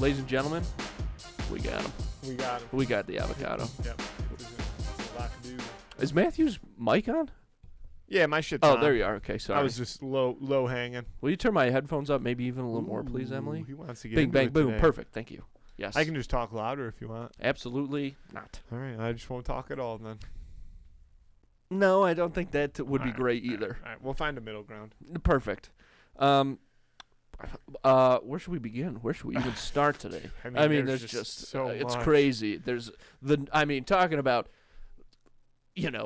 ladies and gentlemen, we got him. We got him. We got the avocado. Yep. It's a lot to do. Is Matthew's mic on? Yeah, my shit's on. Oh, there you are. Okay, sorry. I was just low hanging. Will you turn my headphones up maybe even a little more, please, Emily? He wants to get Bing, into bang, it boom. today. Perfect. Thank you. Yes. I can just talk louder if you want. Absolutely not. All right, I just won't talk at all then. No, I don't think that would be All right, great either. All right, we'll find a middle ground. Perfect. Where should we begin? Where should we even start today? I mean, there's just so it's much. crazy. Talking about, am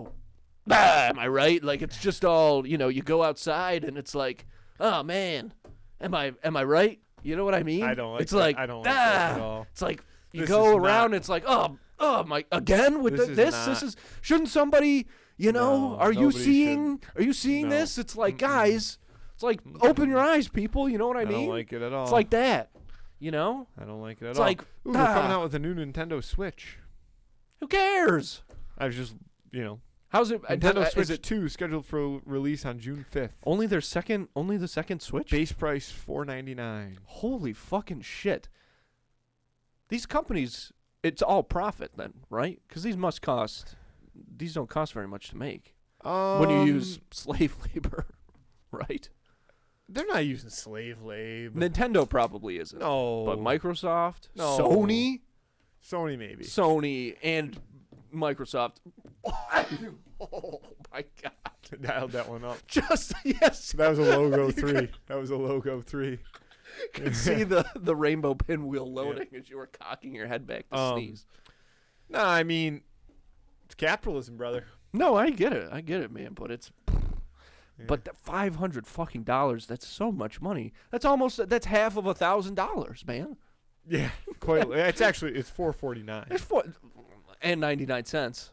I right? Like, it's just all, you go outside and it's like, oh man, am I right? You know what I mean? I don't like it's that. like, I don't like that at all. It's like you This go is around, not- it's like, oh my, again with This this is shouldn't somebody, No, are you nobody seeing No. this? It's like, guys, it's like, open your eyes, people, you know what I mean? don't like it at all. It's like that, I don't like it at It's all. like, Ooh, they're coming out with a new Nintendo Switch. who cares? I was just, How's it? Nintendo is Switch it 2 scheduled for release on June 5th. only the second Switch? Base price $499. Holy fucking shit! These companies, it's all profit then, right? Because these don't cost very much to make when you use slave labor, right? They're not using slave labor. Nintendo probably isn't. No. But Microsoft, No. Sony maybe. and Microsoft. Oh my god! Dialed that one up. Just yes. That was a logo 3. That was a logo 3. Could see the rainbow pinwheel loading as you were cocking your head back to sneeze. No, I mean, it's capitalism, brother. No, I get it, man. But it's, but the $500 fucking dollars. That's so much money. That's half of $1,000, man. Yeah, quite. It's $449. It's and 99 cents.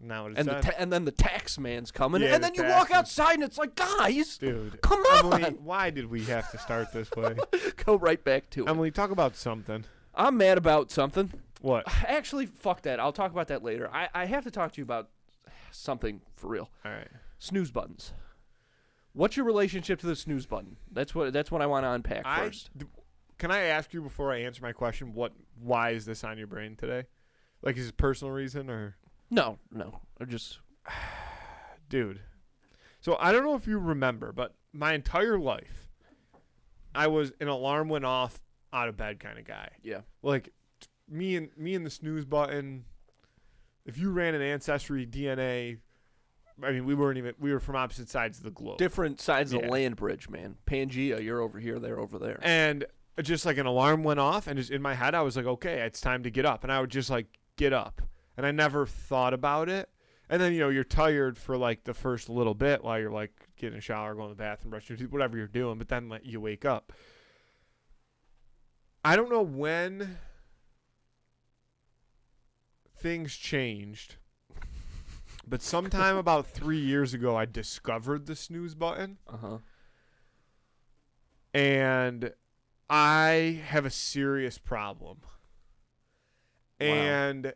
Now it's And then the tax man's coming, Yeah, and the then you walk taxes. outside, and it's like, guys, dude, come on. Emily, why did we have to start this way? Go right back to it. Emily, talk about something. I'm mad about something. What? Actually, fuck that. I'll talk about that later. I have to talk to you about something for real. All right. Snooze buttons. What's your relationship to the snooze button? That's what I want to unpack first. Can I ask you before I answer my question? Why is this on your brain today? Like, is it a personal reason or? No. I just. Dude. So I don't know if you remember, but my entire life, I was an alarm went off out of bed kind of guy. Yeah. Like me and the snooze button. If you ran an ancestry DNA, I mean, we were from opposite sides of the globe. Different sides of the land bridge, man. Pangea, you're over here, they're over there. And just like an alarm went off, and just in my head, I was like, okay, it's time to get up. And I would just like get up. And I never thought about it. And then, you're tired for like the first little bit while you're like getting a shower, going to the bathroom, brushing your teeth, whatever you're doing. But then like, you wake up. I don't know when things changed, but sometime about 3 years ago, I discovered the snooze button. Uh-huh. And I have a serious problem. Wow. And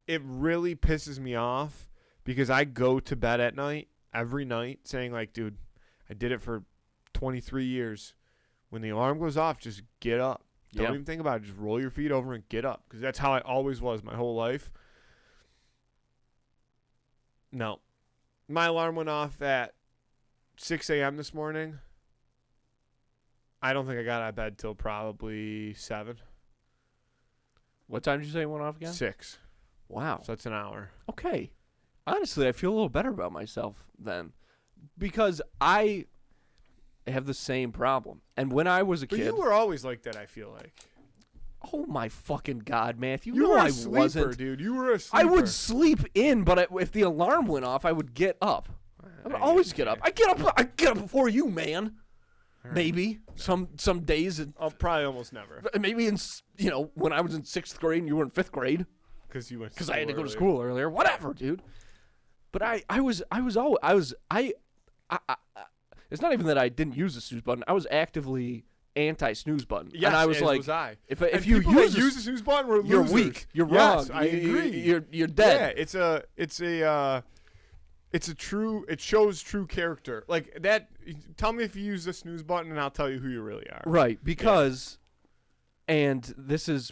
it really pisses me off because I go to bed at night, every night, saying like, dude, I did it for 23 years. When the alarm goes off, just get up. Don't even think about it. Just roll your feet over and get up. Because that's how I always was my whole life. No. My alarm went off at 6 a.m. this morning. I don't think I got out of bed till probably 7. What time did you say it went off again? 6. Wow. So that's an hour. Okay. Honestly, I feel a little better about myself then. Because I have the same problem. And when I was a But kid. you were always like that, I feel like. Oh my fucking God, Matthew. You know were a I sleeper, wasn't. dude. You were a sleeper. I would sleep in, but if the alarm went off, I would get up. I would always get up. I get up before you, man. Right. Maybe some days. Probably almost never. Maybe in when I was in 6th grade and you were in 5th grade. Because I had to go to school earlier. Whatever, dude. But it's not even that I didn't use the snooze button. I was actively anti-snooze button. Yes, and I was as like, was I. if you people use that use the snooze button, were you're losers. weak. You're yes, wrong. I agree. You're dead. Yeah, it's a true. It shows true character. Like that. Tell me if you use the snooze button, and I'll tell you who you really are. Right, because and there's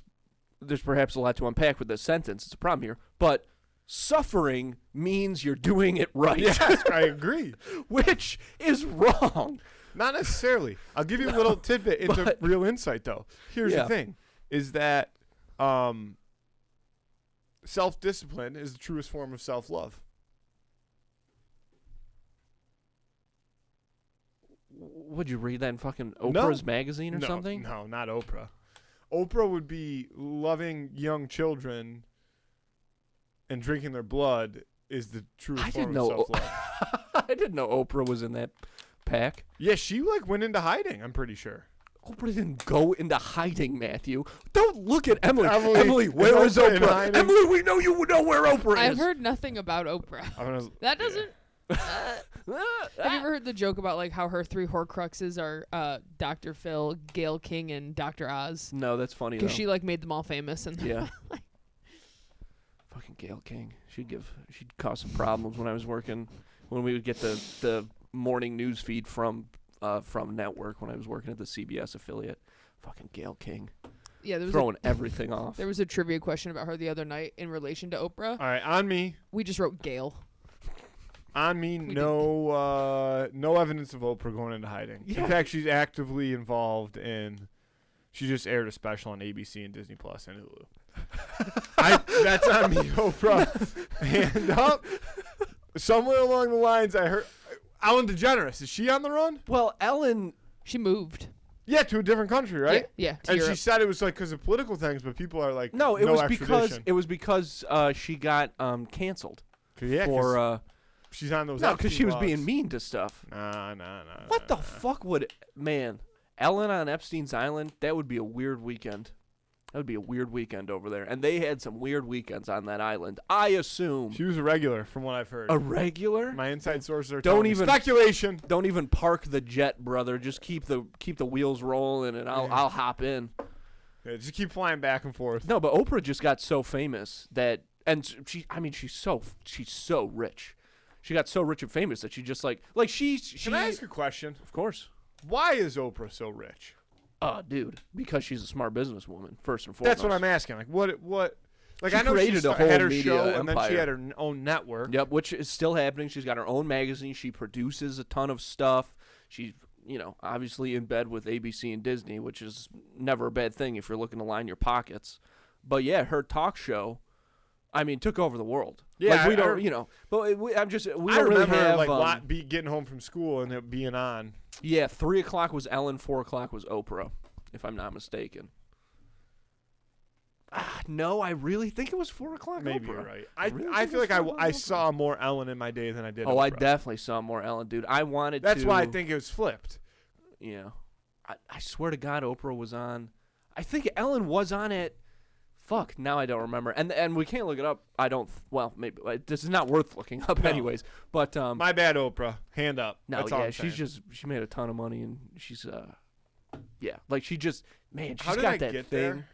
perhaps a lot to unpack with this sentence. It's a problem here, but suffering means you're doing it right. Yes, I agree. Which is wrong. Not necessarily. I'll give you a little tidbit into real insight, though. Here's the thing, is that self-discipline is the truest form of self-love. Would you read that in fucking Oprah's magazine or something? No, not Oprah. Oprah would be loving young children and drinking their blood is the truest form of self-love. I didn't know Oprah was in that pack. Yeah, she went into hiding, I'm pretty sure. Oprah didn't go into hiding, Matthew. Don't look at Emily. Emily, where is Oprah? Emily, we know you know where Oprah is. I've heard nothing about Oprah. That doesn't... Have you ever heard the joke about like how her 3 Horcruxes are Dr. Phil, Gail King, and Dr. Oz? No, that's funny though. Because she like made them all famous. And yeah. Fucking Gail King. She'd cause some problems when I was working. When we would get the morning news feed from network when I was working at the CBS affiliate. Fucking Gail King. Yeah, there was throwing everything off. There was a trivia question about her the other night in relation to Oprah. All right, on me. We just wrote Gail. On me, no evidence of Oprah going into hiding. Yeah. In fact, she's actively involved in. She just aired a special on ABC and Disney Plus and Hulu. That's on me, Oprah. And somewhere along the lines, I heard Ellen DeGeneres. Is she on the run? Well, Ellen, she moved. Yeah, to a different country, right? Yeah. And Europe. she said it was like because of political things, but people are like, no, it was because she got canceled. Yeah, she's on those. No, because she was being mean to stuff. Nah. What the fuck would Ellen on Epstein's Island? That would be a weird weekend. That would be a weird weekend over there. And they had some weird weekends on that island. I assume she was a regular, from what I've heard. A regular? My inside sources are speculation. Don't even park the jet, brother. Just keep the wheels rolling, and I'll hop in. Yeah, just keep flying back and forth. No, but Oprah just got so famous that, and she's so rich. She got so rich and famous that she just like she. Can I ask a question? Of course. Why is Oprah so rich? Dude, because she's a smart businesswoman, first and foremost. That's what I'm asking. Like, what? Like, she I know created she a whole had her media show, empire. and then she had her own network. Yep, which is still happening. She's got her own magazine. She produces a ton of stuff. She's, obviously in bed with ABC and Disney, which is never a bad thing if you're looking to line your pockets. But yeah, her talk show, took over the world. Yeah, like, we don't, but we don't remember really have getting home from school and it being on. Yeah, 3 o'clock was Ellen, 4 o'clock was Oprah, if I'm not mistaken. No, I really think it was 4 o'clock. Maybe Oprah. you're right. I feel like I saw more Ellen in my day than I did. Oh, Oprah. I definitely saw more Ellen, dude. That's why I think it was flipped. Yeah, I swear to God, Oprah was on. I think Ellen was on it. Fuck, now I don't remember. And we can't look it up. Maybe this is not worth looking up anyways. But my bad, Oprah. Hand up. No, that's all I'm she made a ton of money, and she's she's How did got I that get thing. There?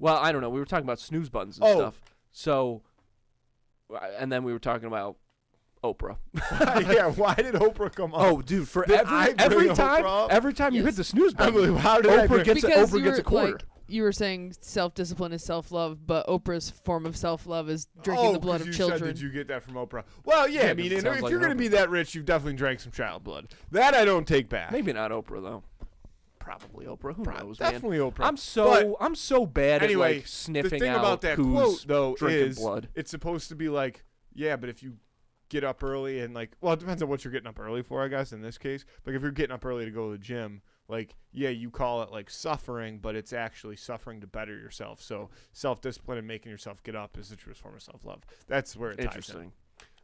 Well, I don't know. We were talking about snooze buttons and stuff. So, and then we were talking about Oprah. Yeah, why did Oprah come up? Oh, dude, for every time you hit the snooze button, how did Oprah gets a quarter. Like, you were saying self-discipline is self-love, but Oprah's form of self-love is drinking the blood of children. Did you get that from Oprah? Well, yeah, if you're going to be that rich, you've definitely drank some child blood. That I don't take back. Maybe not Oprah, though. Probably Oprah. Who knows, definitely man? Oprah. I'm so bad at like sniffing the thing out about that who's quote, though, drinking is blood. It's supposed to be like, yeah, but if you get up early and it depends on what you're getting up early for, I guess, in this case. But if you're getting up early to go to the gym, you call it like suffering, but it's actually suffering to better yourself. So self-discipline and making yourself get up is the truest form of self-love. That's where it ties in. Interesting.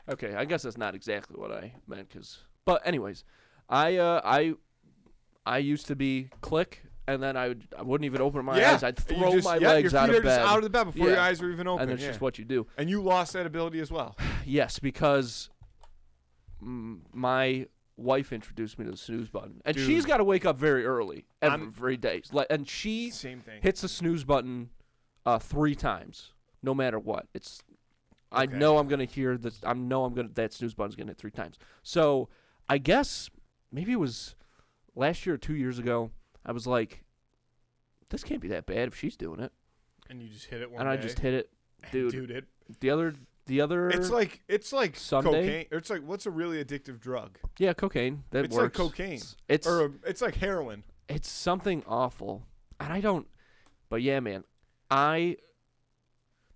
Okay, I guess that's not exactly what I meant, but anyways, I used to be click, and then I wouldn't even open my eyes. I'd throw my legs out of bed. Just out of the bed before your eyes are even open. And that's just what you do. And you lost that ability as well. Yes, because my wife introduced me to the snooze button, and she's got to wake up very early every day. And she hits the snooze button 3 times, no matter what. I know I'm gonna hear this. That snooze button's gonna hit 3 times. So I guess maybe it was last year or 2 years ago. I was like this can't be that bad if she's doing it. And you just hit it one and day. I just hit it, dude. Dude, the other. It's like Sunday? cocaine. Or it's like, what's a really addictive drug? Yeah, cocaine. That It's works. like cocaine. It's like heroin. It's something awful, and I don't. But yeah, man,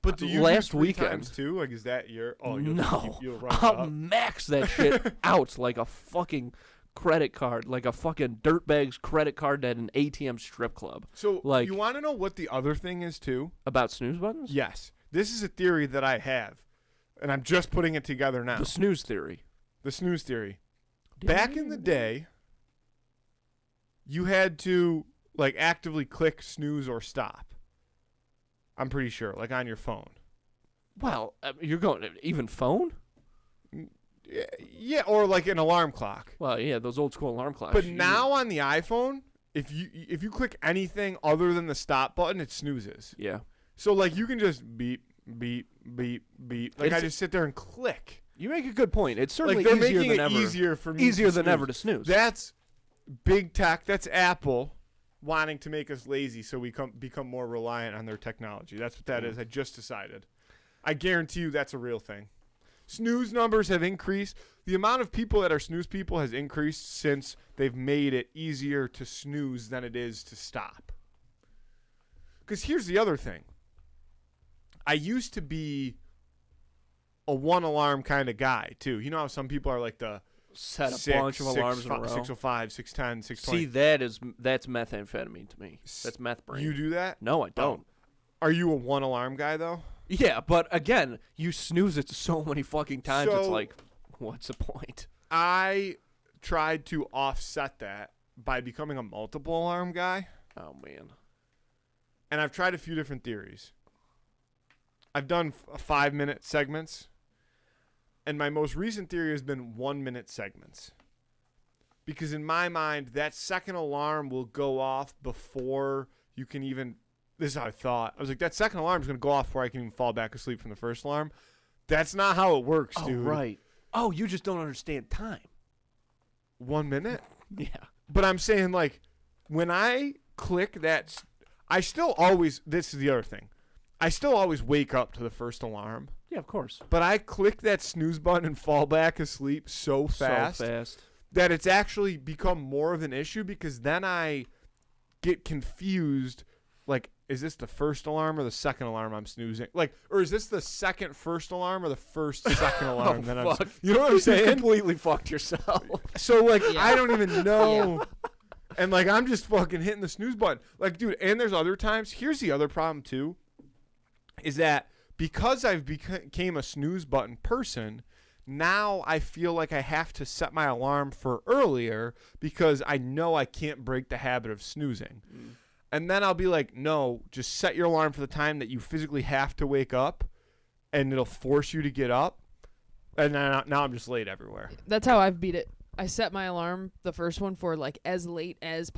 But do you last do 3 weekend times too? Like, is that your? Oh, no. You'll run it I'll up. max that shit out like a fucking credit card, like a fucking dirtbag's credit card at an ATM strip club. So, like, you want to know what the other thing is too? About snooze buttons? Yes. This is a theory that I have, and I'm just putting it together now. The snooze theory. The snooze theory. Back in the day, you had to like actively click snooze or stop. I'm pretty sure, like on your phone. Well, you're going even phone? Yeah, or like an alarm clock. Well, yeah, those old school alarm clocks. But now on the iPhone, if you click anything other than the stop button, it snoozes. Yeah. So like you can just beep beep beep beep. Like I just sit there and click. You make a good point. It's certainly like they're easier making than it ever. easier for me. Easier to than snooze. ever to snooze. That's big tech. That's Apple wanting to make us lazy so we become more reliant on their technology. That's what that is. I just decided. I guarantee you that's a real thing. Snooze numbers have increased. The amount of people that are snooze people has increased since they've made it easier to snooze than it is to stop. Because here's the other thing. I used to be a one alarm kind of guy, too. You know how some people are like the set a bunch of alarms in a row. 605, 610, 620. See, that's methamphetamine to me. That's meth brain. You do that? No, I don't. Are you a one alarm guy, though? Yeah, but again, you snooze it so many fucking times, it's like, what's the point? I tried to offset that by becoming a multiple alarm guy. Oh, man. And I've tried a few different theories. I've done 5-minute segments. And my most recent theory has been 1-minute segments. Because in my mind, that second alarm will go off before you can even... This is how I thought. I was like, that second alarm is going to go off before I can even fall back asleep from the first alarm. That's not how it works, dude. Oh, right. Oh, you just don't understand time. 1 minute? Yeah. But I'm saying, like, when I click that... I still always... This is the other thing. I still always wake up to the first alarm. Yeah, of course. But I click that snooze button and fall back asleep so fast that it's actually become more of an issue because then I get confused. Like, is this the first alarm or the second alarm I'm snoozing? Like, or is this the second first alarm or the first second alarm? You know what I'm saying? You completely fucked yourself. So, like, I don't even know. Yeah. And, like, I'm just fucking hitting the snooze button. Like, dude, and there's other times. Here's the other problem, too, is that because I've became a snooze button person, now I feel like I have to set my alarm for earlier because I know I can't break the habit of snoozing. Mm. And then I'll be like, no, just set your alarm for the time that you physically have to wake up, and it'll force you to get up. And now I'm just late everywhere. That's how I've beat it. I set my alarm, the first one, for like as late as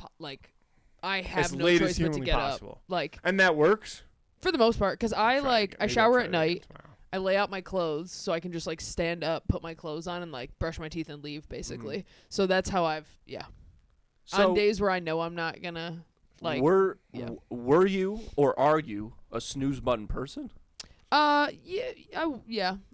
I have as no late choice as but to get possible. up. Like, and that works for the most part, because I shower at night. Tomorrow. I lay out my clothes so I can just like stand up, put my clothes on, and like brush my teeth and leave, basically. Mm-hmm. So that's how So on days where I know I'm not gonna. Like, were you or are you a snooze button person? I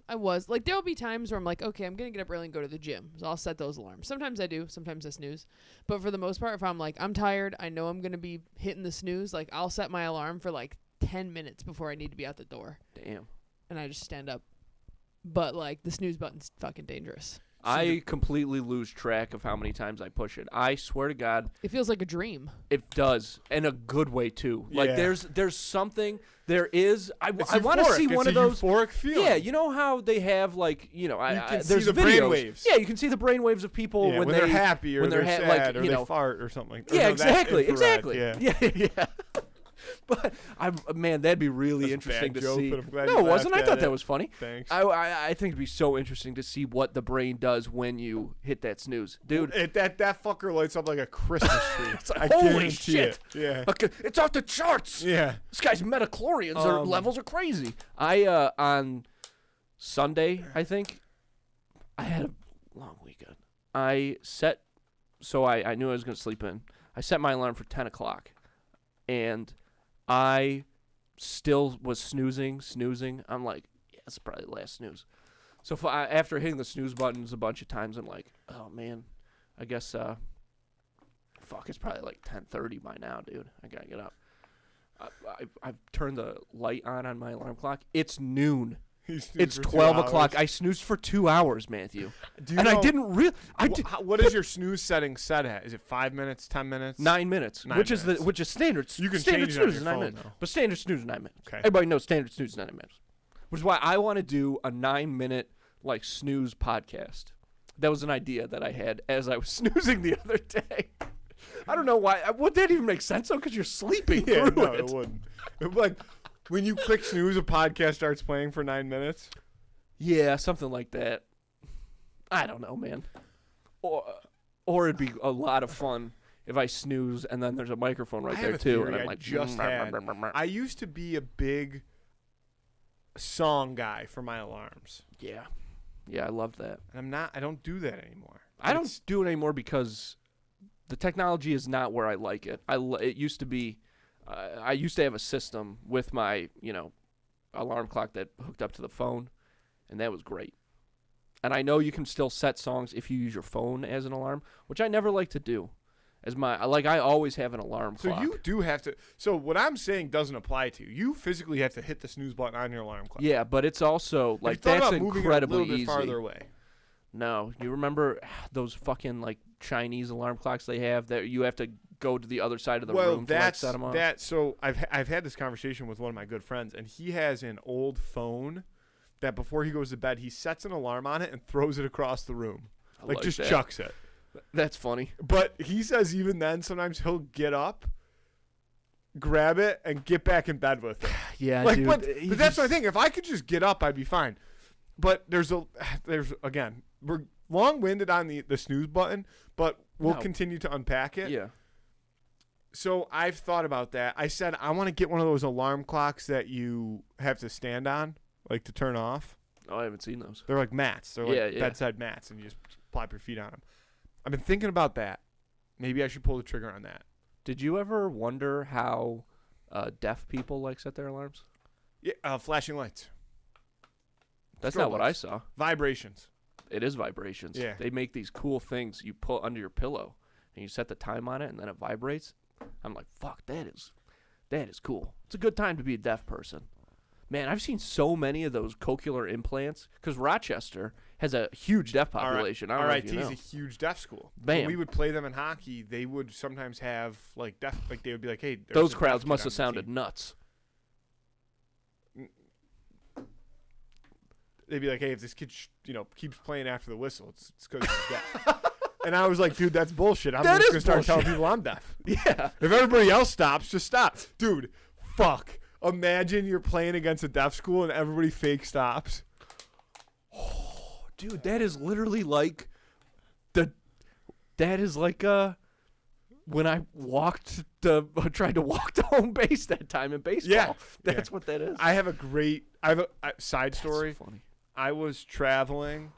was. Like, there'll be times where I'm like, okay, I'm gonna get up early and go to the gym, so I'll set those alarms. Sometimes I do, sometimes I snooze. But for the most part, if I'm like, I'm tired, I know I'm gonna be hitting the snooze, like, I'll set my alarm for like 10 minutes before I need to be out the door. Damn. And I just stand up. But like, the snooze button's fucking dangerous. I completely lose track of how many times I push it. I swear to God. It feels like a dream. It does. In a good way, too. Yeah. Like, there's something. There is. I want to see one of those. Euphoric feeling. Yeah, you know how they have, like, you know, can there's see the videos. brainwaves. Yeah, you can see the brainwaves of people when they're happy or they're sad like, or they fart or something. Yeah, no, exactly. Yeah. But man, that'd be really interesting to see. No, it wasn't. I thought that was funny. Thanks. I think it'd be so interesting to see what the brain does when you hit that snooze, dude. That fucker lights up like a Christmas tree. It's like, holy shit! Yeah, okay, it's off the charts. Yeah, this guy's metachlorians levels are crazy. I on Sunday, I think I had a long weekend. I knew I was gonna sleep in. I set my alarm for 10 o'clock. and I still was snoozing. I'm like, yeah, it's probably the last snooze. So after hitting the snooze buttons a bunch of times, I'm like, oh man, I guess it's probably like 10:30 by now, dude. I gotta get up. I've turned the light on my alarm clock. It's noon. It's 12 o'clock. I snoozed for 2 hours, Matthew. I didn't really. What is your snooze setting set at? Is it 5 minutes, 10 minutes? 9 minutes, which is standard. You can standard change snooze it is on 9 your minutes, phone, but standard snooze is 9 minutes. Okay. Everybody knows standard snooze is 9 minutes, which is why I want to do a 9-minute like snooze podcast. That was an idea that I had as I was snoozing the other day. I don't know why. Would that even make sense though? Because you're sleeping through no, it. it wouldn't. Like when you click snooze, a podcast starts playing for 9 minutes. Yeah, something like that. I don't know, man. Or it'd be a lot of fun if I snooze and then there's a microphone right there too, and I'm like, I used to be a big song guy for my alarms. Yeah, I love that. And I don't do that anymore. I don't do it anymore because the technology is not where I like it. It used to be. I used to have a system with my alarm clock that hooked up to the phone. And that was great. And I know you can still set songs if you use your phone as an alarm, which I never like to do. I always have an alarm clock. So you do have to. So what I'm saying doesn't apply to you. You physically have to hit the snooze button on your alarm clock. Yeah, but it's also like have you that's thought about moving incredibly it a little bit easy. farther away? No, you remember those fucking like Chinese alarm clocks they have that you have to go to the other side of the room to like, set them off? So I've had this conversation with one of my good friends, and he has an old phone that before he goes to bed, he sets an alarm on it and throws it across the room. Like just chucks it. That's funny. But he says even then, sometimes he'll get up, grab it, and get back in bed with it. Yeah, like, dude. But that's my thing. If I could just get up, I'd be fine. But there's again, we're long-winded on the snooze button, but we'll continue to unpack it. Yeah. So I've thought about that. I said I want to get one of those alarm clocks that you have to stand on. Like to turn off. Oh, I haven't seen those. They're like mats. They're like bedside mats, and you just plop your feet on them. I've been thinking about that. Maybe I should pull the trigger on that. Did you ever wonder how deaf people like set their alarms? Yeah, flashing lights. That's not what I saw. Vibrations. It is vibrations. Yeah. They make these cool things you put under your pillow, and you set the time on it, and then it vibrates. I'm like, fuck, that is cool. It's a good time to be a deaf person. Man, I've seen so many of those cochlear implants because Rochester has a huge deaf population. RIT is a huge deaf school. Bam. When we would play them in hockey, they would sometimes have like deaf. Like they would be like, "Hey, those crowds must have sounded nuts." They'd be like, "Hey, if this kid keeps playing after the whistle, it's because he's deaf." And I was like, "Dude, that's bullshit. I'm just gonna start telling people I'm deaf." Yeah. If everybody else stops, just stop, dude. Fuck. Imagine you're playing against a deaf school and everybody fake stops. Oh, dude, that is literally like when I tried to walk to home base that time in baseball. Yeah, that's what that is. I have a side story. Funny. I was traveling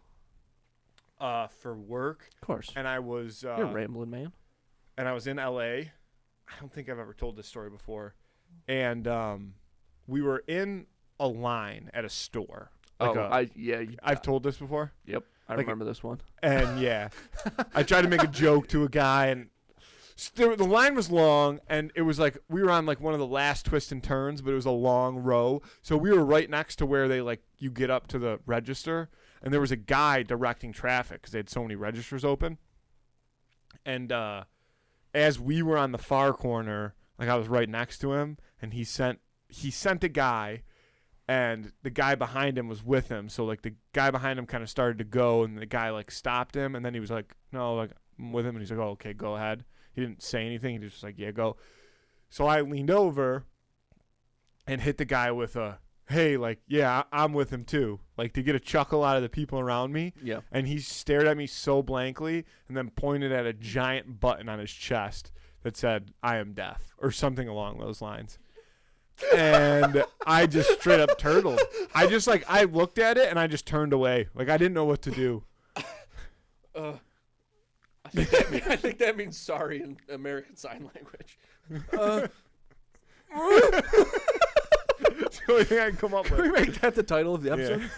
for work. Of course. And I was you're a rambling man. And I was in LA. I don't think I've ever told this story before. And we were in a line at a store. I've told this before. Yep, I remember this one. And yeah, I tried to make a joke to a guy, and the line was long, and it was like we were on like one of the last twists and turns, but it was a long row. So we were right next to where they you get up to the register, and there was a guy directing traffic because they had so many registers open. And as we were on the far corner. Like I was right next to him, and he sent a guy, and the guy behind him was with him. So like the guy behind him kind of started to go, and the guy like stopped him, and then he was like, "No, like I'm with him," and he's like, "Oh, okay, go ahead." He didn't say anything. He just was like, "Yeah, go." So I leaned over and hit the guy with a, "Hey, like yeah, I'm with him too," like to get a chuckle out of the people around me. Yeah. And he stared at me so blankly, and then pointed at a giant button on his chest that said, "I am deaf," or something along those lines. And I just straight up turtled. I looked at it and I just turned away. Like I didn't know what to do. I think that means sorry in American Sign Language. It's the only thing I can come up Can we with. make that the title of the episode?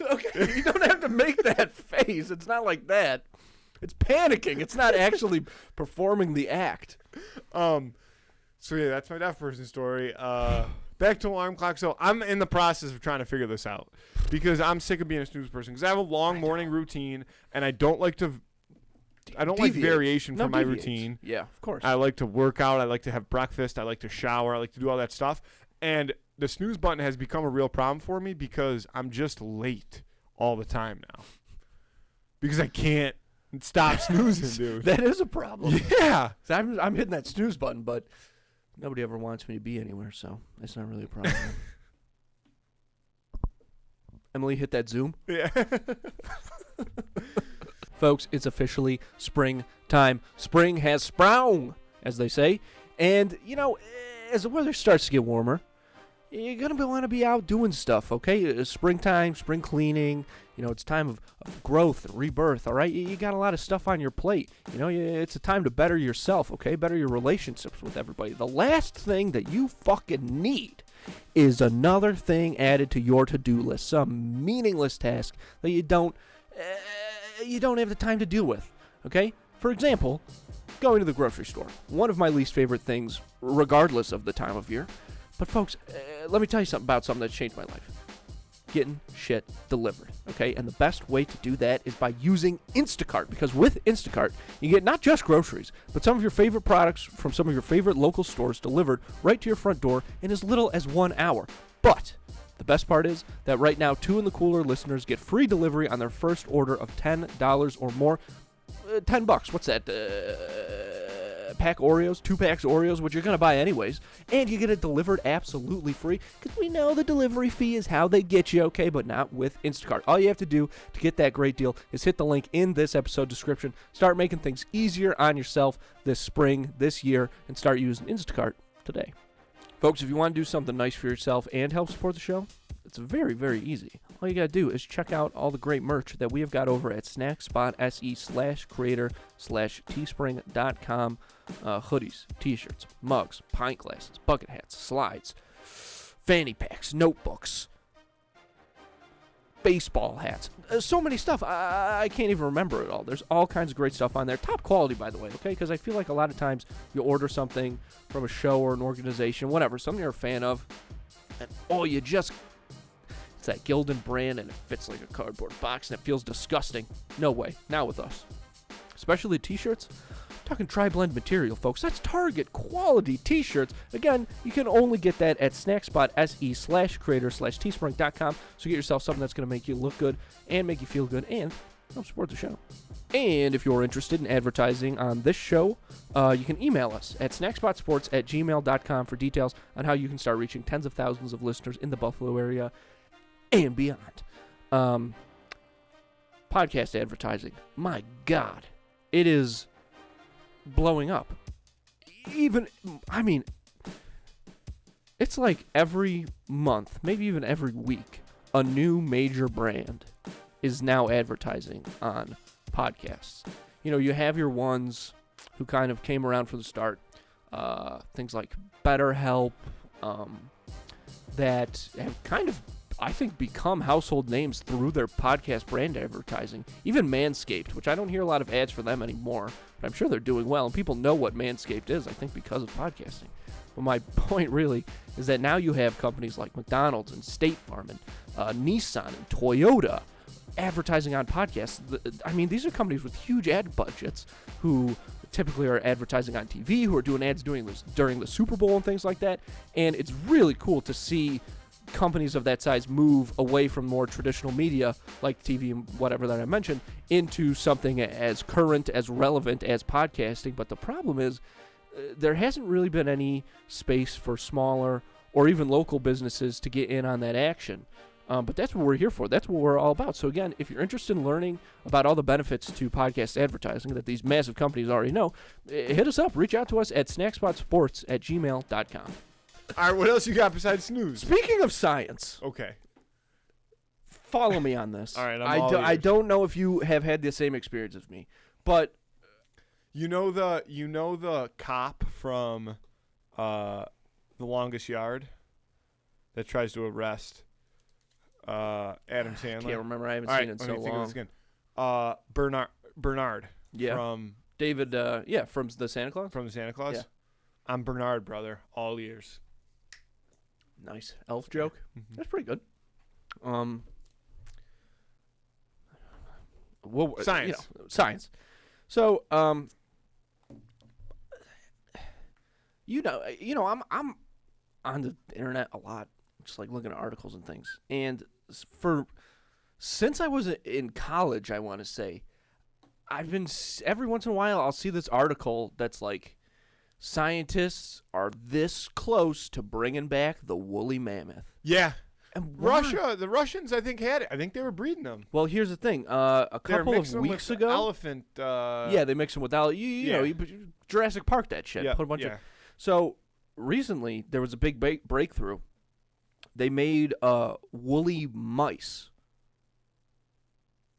Okay, you don't have to make that face. It's not like that. It's panicking. It's not actually performing the act. So yeah, that's my deaf person story. Back to alarm clock. So I'm in the process of trying to figure this out because I'm sick of being a snooze person because I have a long morning routine and I don't like to. I don't like variation from my routine. Yeah, of course. I like to work out. I like to have breakfast. I like to shower. I like to do all that stuff. And the snooze button has become a real problem for me because I'm just late all the time now. Because I can't stop snoozing, dude. That is a problem. Yeah. So I'm hitting that snooze button, but nobody ever wants me to be anywhere, so that's not really a problem. Emily, hit that Zoom. Yeah. Folks, it's officially springtime. Spring has sprung, as they say. And, you know, as the weather starts to get warmer, you're going to want to be out doing stuff, okay? Springtime, spring cleaning, you know, it's time of growth and rebirth, all right? You got a lot of stuff on your plate. You know, it's a time to better yourself, okay? Better your relationships with everybody. The last thing that you fucking need is another thing added to your to-do list, some meaningless task that you don't have the time to deal with, okay? For example, going to the grocery store. One of my least favorite things, regardless of the time of year. But folks, let me tell you something about something that's changed my life. Getting shit delivered, okay? And the best way to do that is by using Instacart, because with Instacart, you get not just groceries, but some of your favorite products from some of your favorite local stores delivered right to your front door in as little as 1 hour. But the best part is that right now, 2 in the Cooler listeners get free delivery on their first order of $10 or more. $10. What's that? Pack Oreos, 2 packs Oreos, which you're going to buy anyways, and you get it delivered absolutely free, because we know the delivery fee is how they get you, okay, but not with Instacart. All you have to do to get that great deal is hit the link in this episode description, start making things easier on yourself this spring, this year, and start using Instacart today. Folks, if you want to do something nice for yourself and help support the show, it's very, very easy. All you got to do is check out all the great merch that we have got over at snackspot.se/creator/teespring.com. Hoodies, t-shirts, mugs, pint glasses, bucket hats, slides, fanny packs, notebooks, baseball hats. So many stuff. I can't even remember it all. There's all kinds of great stuff on there. Top quality, by the way, okay? Because I feel like a lot of times you order something from a show or an organization, whatever, something you're a fan of, and it's that Gildan brand, and it fits like a cardboard box, and it feels disgusting. No way. Not with us. Especially t-shirts. I'm talking tri-blend material, folks. That's Target quality t-shirts. Again, you can only get that at snackspot.se/creator/teespring.com. So get yourself something that's going to make you look good and make you feel good and help support the show. And if you're interested in advertising on this show, you can email us at snackspotsports@gmail.com for details on how you can start reaching tens of thousands of listeners in the Buffalo area and beyond. Podcast advertising. My God. It is blowing up. It's like every month, maybe even every week, a new major brand is now advertising on podcasts. You know, you have your ones who kind of came around from the start. Things like BetterHelp, that have kind of, I think, become household names through their podcast brand advertising. Even Manscaped, which I don't hear a lot of ads for them anymore, but I'm sure they're doing well, and people know what Manscaped is, I think, because of podcasting. But my point really is that now you have companies like McDonald's and State Farm and Nissan and Toyota advertising on podcasts. I mean, these are companies with huge ad budgets who typically are advertising on TV, who are doing ads during the Super Bowl and things like that. And it's really cool to see companies of that size move away from more traditional media like TV and whatever that I mentioned into something as current, as relevant as podcasting. But the problem is there hasn't really been any space for smaller or even local businesses to get in on that action. But that's what we're here for. That's what we're all about. So again, if you're interested in learning about all the benefits to podcast advertising that these massive companies already know, hit us up. Reach out to us at snackspotsports@gmail.com. All right, what else you got besides snooze? Speaking of science, Okay. follow me on this. All right, I don't know if you have had the same experience as me, but You know the cop from The Longest Yard that tries to arrest Adam Sandler? Can't remember. I haven't All seen right, it in let so me think of long. this again. Bernard. Yeah. From David, from the Santa Claus? the Santa Claus. Yeah. I'm Bernard, brother. All ears. Nice. Elf joke. Mhm. That's pretty good. Well, Science. Science. So, I'm on the internet a lot, just like looking at articles and things. And since I was in college, I want to say, I've been every once in a while I'll see this article that's like, scientists are this close to bringing back the woolly mammoth. Yeah. And The Russians, I think, had it. I think they were breeding them. Well, here's the thing. A They were couple of mixing them weeks with ago, elephant. yeah, they mix them with you know, Jurassic Park that shit. Yeah, Put a bunch yeah. of. So recently there was a big breakthrough. They made woolly mice.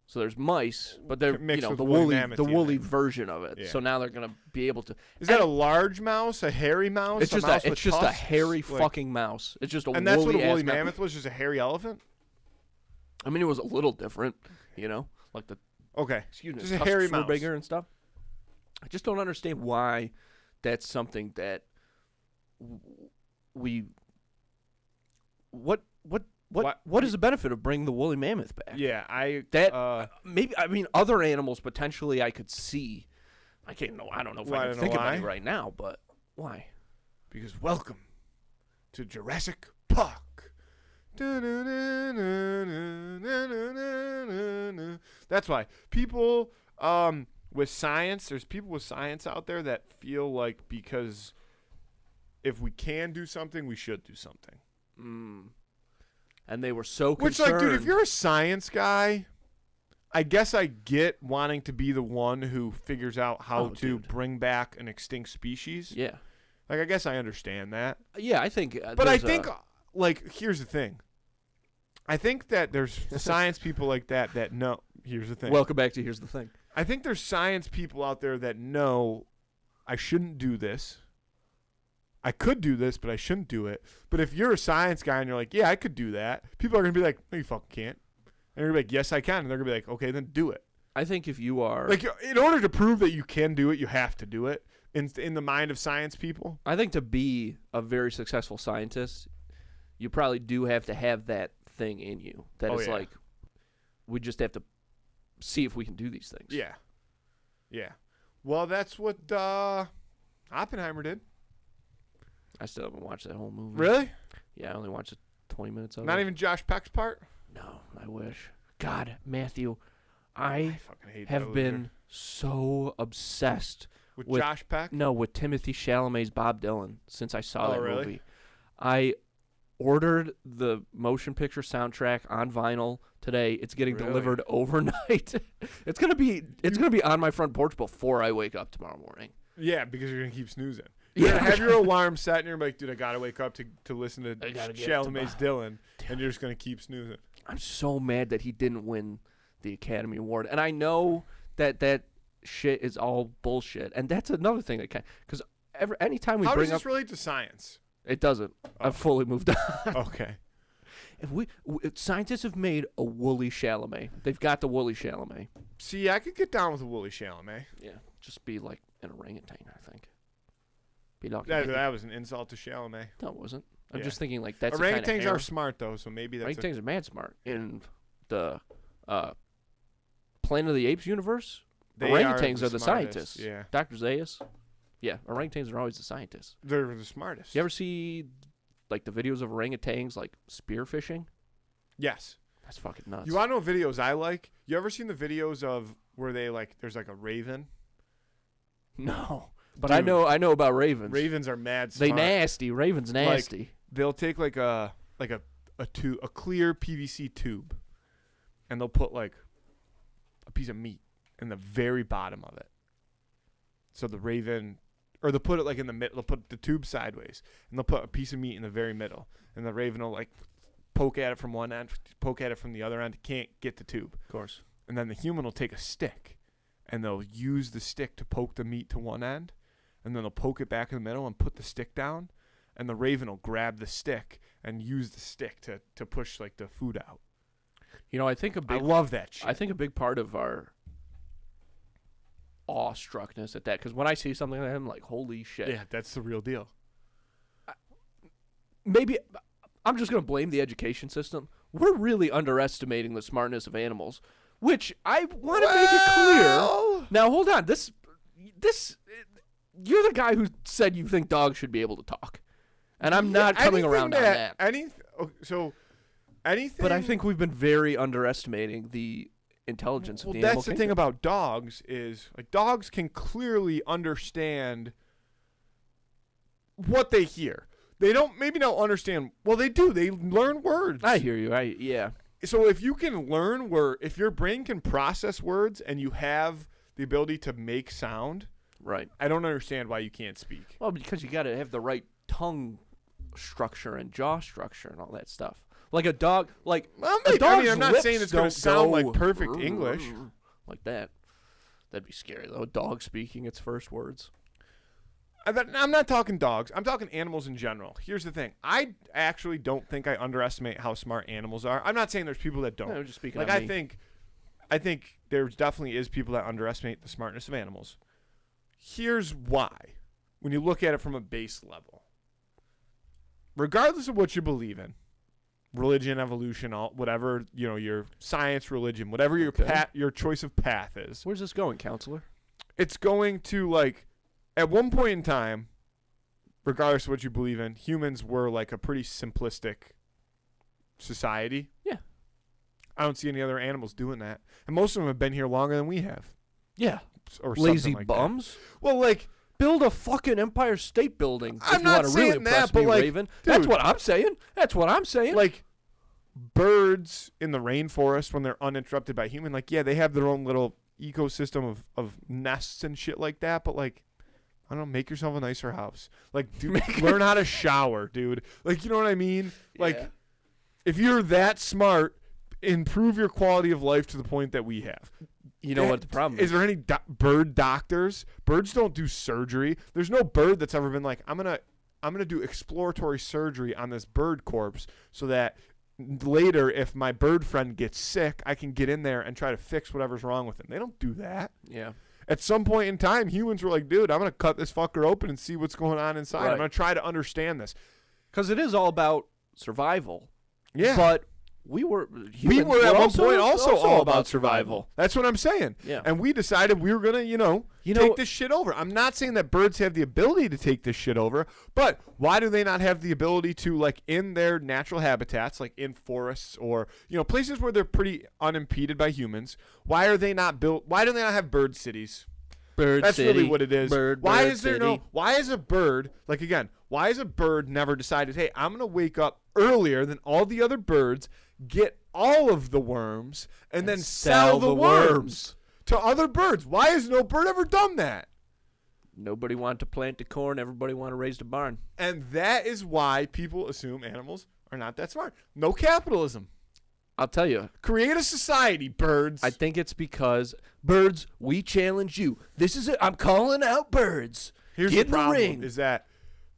So there's mice, but they're Mixed with the woolly woolly mammoth, the you woolly think. version of it. Yeah. So now they're gonna be able to. Is that a large mouse, a hairy mouse? It's just mouse a with a tusks? hairy Like- fucking mouse. It's just a And that's what a woolly woolly ass mammoth was, just a hairy elephant? I mean, it was a little different, like the Okay. excuse me, Just a tusks hairy were mouse. bigger and stuff. I just don't understand why that's something that we. What is the benefit of bringing the woolly mammoth back? Yeah, Maybe other animals potentially I could see. I don't know if Well, I I can don't think know of any why. right now, but why? because welcome to Jurassic Park. That's why people with science, there's people with science out there that feel like because if we can do something, we should do something. And they were so Which, concerned. like, dude, if you're a science guy, I guess I get wanting to be the one who figures out how to dude. bring back an extinct species. yeah, Like, I guess I understand that. I think. But I there's think, like, here's the thing. I think that there's science people like that know. Here's the thing. welcome back to here's the thing. I think there's science people out there that know I shouldn't do this. I could do this, but I shouldn't do it. But if you're a science guy and you're like, yeah, I could do that, people are going to be like, no, you fucking can't. And you're going to be like, yes, I can. And they're going to be like, okay, then do it. I think if you are Like, in order to prove that you can do it, you have to do it in the mind of science people. I think to be a very successful scientist, you probably do have to have that thing in you. That Oh, is yeah. like, we just have to see if we can do these things. Yeah. Yeah. Well, that's what Oppenheimer did. I still haven't watched that whole movie. Really? Yeah, I only watched 20 minutes of it. Not even Josh Peck's part? No, I wish. God, Matthew, I fucking hate have that been so obsessed with with- Josh Peck. with Timothy Chalamet's Bob Dylan since I saw Oh, that really? movie. I ordered the motion picture soundtrack on vinyl today. It's getting Really? delivered overnight. It's gonna be on my front porch before I wake up tomorrow morning. Yeah, because you're gonna keep snoozing. You're gonna have your alarm set, and you're like, dude, I gotta wake up to listen to I gotta get Chalamet's to Dylan, and you're just gonna keep snoozing. I'm so mad that he didn't win the Academy Award, and I know that shit is all bullshit, and that's another thing that can because anytime we How bring does up this relate to science? it doesn't. I've fully moved on. Okay. If scientists have made a woolly Chalamet, they've got the woolly Chalamet. See, I could get down with a woolly Chalamet. Yeah, just be like an orangutan, I think. Be like That was an insult to Chalamet. no, it wasn't. I'm Yeah. just thinking like that's Orangutans the kind of hair. are smart though, so maybe that's. Orangutans are mad smart in the Planet of the Apes universe. Orangutans are the smartest, scientists. Yeah, Dr. Zayas. Yeah, orangutans are always the scientists. they're the smartest. You ever see like the videos of orangutans like spearfishing? Yes. That's fucking nuts. You want to know videos I like? You ever seen the videos of where they like? There's like a raven. No, but Dude. I know about ravens. Ravens are mad They smart. nasty. Ravens nasty. They'll take like a clear PVC tube, and they'll put like a piece of meat in the very bottom of it. So the raven, or they'll put it like in the middle. They'll put the tube sideways, and they'll put a piece of meat in the very middle, and the raven will like poke at it from one end, poke at it from the other end. Can't get the tube, Of course. and then the human will take a stick and they'll use the stick to poke the meat to one end, and then they'll poke it back in the middle and put the stick down, and the raven will grab the stick and use the stick to push like the food out. You know, I love that shit. I think a big part of our awestruckness at that, because when I see something like that, I'm like, holy shit. Yeah, that's the real deal. Maybe I'm just going to blame the education system. We're really underestimating the smartness of animals, which I want to make it clear. Now, hold on. This, you're the guy who said you think dogs should be able to talk. And I'm not coming around on that. Anything. But I think we've been very underestimating the intelligence of the animal That's the thing about dogs is, like, dogs can clearly understand what they hear. They don't understand. Well, they do. They learn words. I hear you. Yeah. So if you can learn if your brain can process words and you have the ability to make sound, right? I don't understand why you can't speak. Well, because you got to have the right tongue structure and jaw structure and all that stuff. Like a dog, I'm not saying it's going to sound like perfect English like that. That'd be scary though. A dog speaking its first words. I'm not talking dogs. I'm talking animals in general. Here's the thing. I actually don't think I underestimate how smart animals are. I'm not saying there's people that don't. No, just speaking like on I me. think there definitely is people that underestimate the smartness of animals. Here's why. When you look at it from a base level. Regardless of what you believe in, religion, evolution, whatever, your science, religion, whatever your choice of path is. Where's this going, counselor? It's going to, like, at one point in time, regardless of what you believe in, humans were like a pretty simplistic society. Yeah. I don't see any other animals doing that. And most of them have been here longer than we have. Yeah. Or lazy like bums. That. Well, like, build a fucking Empire State Building. I'm not saying really that, but like, Raven. Dude, that's what I'm saying. That's what I'm saying. Like, birds in the rainforest, when they're uninterrupted by human, like, yeah, they have their own little ecosystem of nests and shit like that, but like, I don't know, make yourself a nicer house. Like, dude, learn how to shower, dude. Like, you know what I mean? Like, if you're that smart, improve your quality of life to the point that we have. You know what the problem is? Is there any bird doctors? Birds don't do surgery. There's no bird that's ever been like, I'm gonna do exploratory surgery on this bird corpse so that later, if my bird friend gets sick, I can get in there and try to fix whatever's wrong with him. They don't do that. Yeah. At some point in time, humans were like, dude, I'm going to cut this fucker open and see what's going on inside. Right. I'm going to try to understand this. Because it is all about survival. Yeah. But we were at one point also all about survival. That's what I'm saying. Yeah. And we decided we were going to, take this shit over. I'm not saying that birds have the ability to take this shit over, but why do they not have the ability to, like, in their natural habitats, like in forests or, places where they're pretty unimpeded by humans, why do they not have bird cities? That's really what it is. Why is a bird, like, again, why has a bird never decided, hey, I'm going to wake up earlier than all the other birds, get all of the worms, and then sell the worms to other birds? Why has no bird ever done that? Nobody wanted to plant the corn. Everybody wanted to raise the barn. And that is why people assume animals are not that smart. No capitalism. I'll tell you. Create a society, birds. I think it's because, birds, we challenge you. This is it. I'm calling out birds. Here's Get the problem, in the ring. is that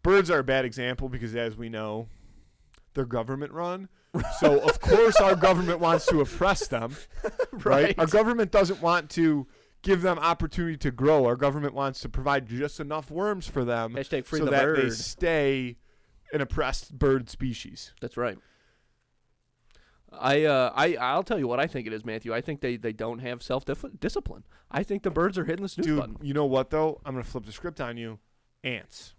birds are a bad example because, as we know, they're government run. So, of course, our government wants to oppress them. Right? Our government doesn't want to give them opportunity to grow. Our government wants to provide just enough worms for them Free so the that bird. they stay an oppressed bird species. That's right. I'll tell you what I think it is, Matthew. I think they don't have self-discipline. I think the birds are hitting the snooze button. You know what, though? I'm going to flip the script on you. Ants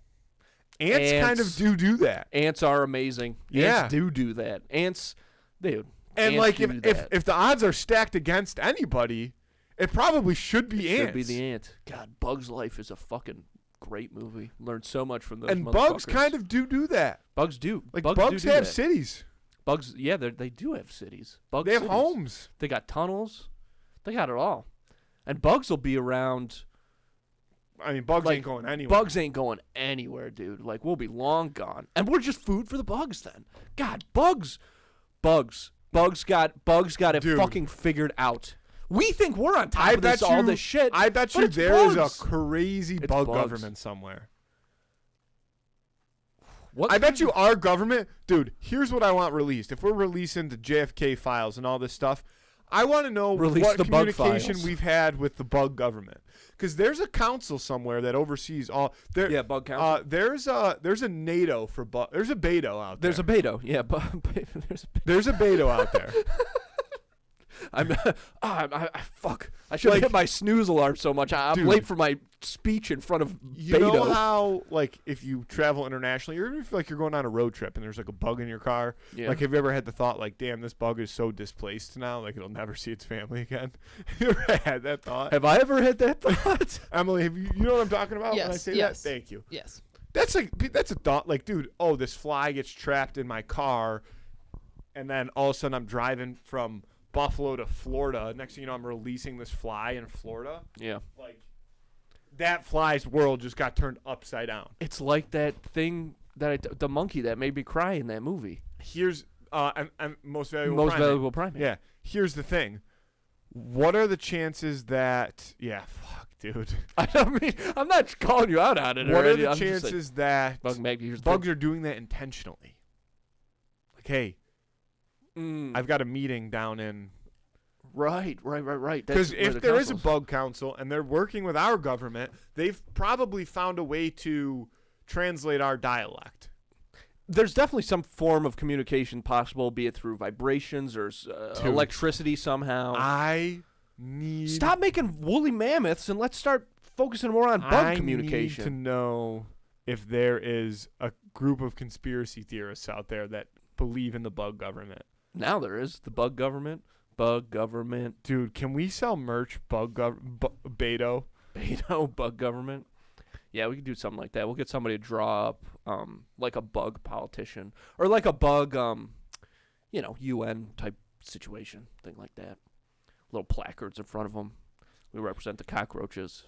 kind of do that. Ants are amazing. Yeah. Ants do that. Ants, dude. And, ants like, do if the odds are stacked against anybody, it probably should be ants. Should be the ant. God, Bug's Life is a fucking great movie. Learned so much from those and motherfuckers. bugs kind of do that. Bugs do. Like, bugs do have that. cities. Bugs, yeah, they do have cities. Bugs they have cities. homes. They got tunnels. They got it all. And bugs will be around. I mean, bugs like, ain't going anywhere. Bugs ain't going anywhere, dude. Like, we'll be long gone. And we're just food for the bugs then. God, bugs got it Dude. fucking figured out. We think we're on top of all this shit. I bet but you it's there is bugs. a crazy It's bug bugs. government somewhere. What I bet kind you of- our government, dude, here's what I want released. If we're releasing the JFK files and all this stuff, I want to know Release what the bug communication files. we've had with the bug government. Because there's a council somewhere that oversees all. Yeah, bug council. There's a NATO for bug. There's a Beto out there. There's a Beto. Yeah, but There's a Beto out there. Fuck. I should have Like- hit my snooze alarm so much. I'm Dude. late for my speech in front of You Beto. know how, like, if you travel internationally, or even if like you're going on a road trip and there's like a bug in your car, Yeah. like, have you ever had the thought, like, damn, this bug is so displaced now, like it'll never see its family again? You ever had that thought? Have I ever had that thought? Emily, have you know what I'm talking about when I Yes, say yes. that? Thank you. Yes. That's a thought, like, dude, oh, this fly gets trapped in my car, and then all of a sudden I'm driving from Buffalo to Florida. Next thing you know, I'm releasing this fly in Florida. Yeah. Like, that fly's world just got turned upside down. It's like that thing the monkey that made me cry in that movie. Here's I'm most valuable Most primate. valuable primate. Yeah. Here's the thing. What are the chances that? Yeah. Fuck, dude. I mean, I'm not calling you out on it. What or are the anything. I'm just chances that Bug maybe here's the bugs are doing that intentionally? Like, hey, thing. I've got a meeting down in. Right. Because if there is a bug council and they're working with our government, they've probably found a way to translate our dialect. There's definitely some form of communication possible, be it through vibrations or electricity somehow. I need. Stop making woolly mammoths and let's start focusing more on bug I communication. need to know if there is a group of conspiracy theorists out there that believe in the bug government. Now there is the bug government. Bug government. Dude, can we sell merch? Beto. Beto, bug government. Yeah, we could do something like that. We'll get somebody to draw up like a bug politician or like a bug UN type situation, thing like that. Little placards in front of them. We represent the cockroaches.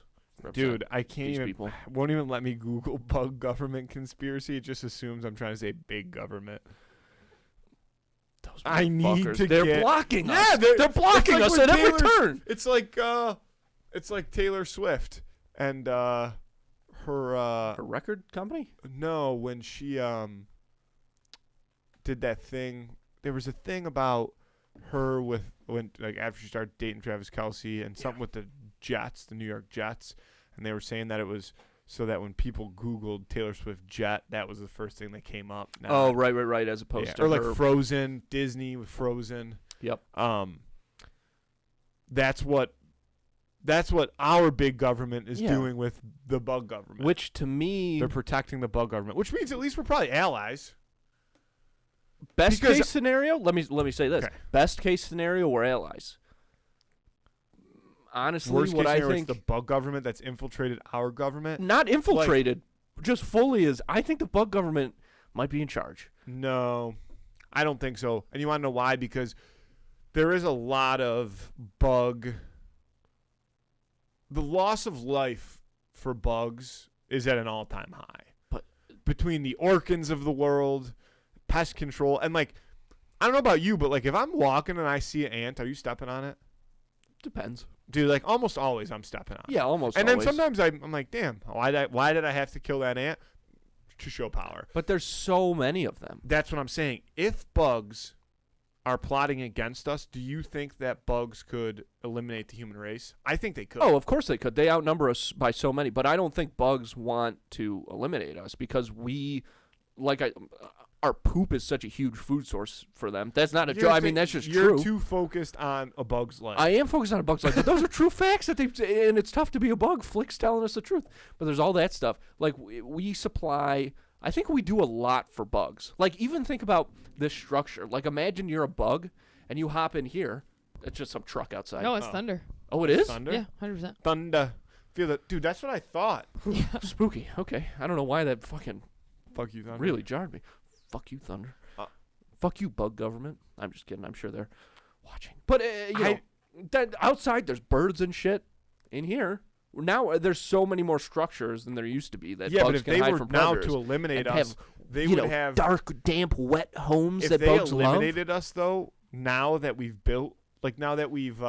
Dude, I can't these even. people. Won't even let me Google bug government conspiracy. It just assumes I'm trying to say big government. Those I need motherfuckers, to they're get- blocking Yeah, us. They're blocking it's like us when at every Taylor's- turn. It's like Taylor Swift and her A record company? no, when she did that thing. There was a thing about her with when like after she started dating Travis Kelce and something with the Jets, the New York Jets, and they were saying that it was so that when people Googled Taylor Swift Jet, that was the first thing that came up. Oh, right. As opposed to or like her. Frozen, Disney with Frozen. Yep. That's what our big government is Yeah. doing with the bug government. Which to me, They're protecting the bug government, which means at least we're probably allies. best because- case scenario. Let me say this. Okay. Best case scenario, we're allies. Honestly, Worst case what I scenario, think, it's the bug government that's infiltrated our government. not infiltrated, just fully is. I think the bug government might be in charge. No, I don't think so. And you want to know why? Because there is a lot of bug. The loss of life for bugs is at an all-time high. But between the orcans of the world, pest control, and like, I don't know about you, but like if I'm walking and I see an ant, are you stepping on it? depends. Dude, like almost always I'm stepping on it. Yeah, almost. And always. then sometimes I'm like, damn, why did I have to kill that ant? To show power. But there's so many of them. That's what I'm saying. If bugs are plotting against us, do you think that bugs could eliminate the human race? I think they could. Oh, of course they could. They outnumber us by so many. But I don't think bugs want to eliminate us because our poop is such a huge food source for them. That's not a joke. I mean, that's just you're true. too focused on a bug's life. I am focused on a bug's life, but those are true facts and it's tough to be a bug. Flick's telling us the truth. But there's all that stuff. Like, we supply, I think we do a lot for bugs. Like, even think about this structure. Like, imagine you're a bug and you hop in here. It's just some truck outside. No, it's thunder. Oh, it is? Thunder? Yeah, 100%. Thunder. Feel that, dude. That's what I thought. Spooky. Okay. I don't know why that fucking Fuck you, Thunder. really jarred me. Fuck you, Thunder. Fuck you, bug government. I'm just kidding. I'm sure they're watching. But, that outside there's birds and shit. In here, now there's so many more structures than there used to be that Yeah, bugs but if can they hide were from now predators to eliminate and us, have, they would have dark, damp, wet homes if that they bugs love. eliminated us though. Now that we've built, like now that we've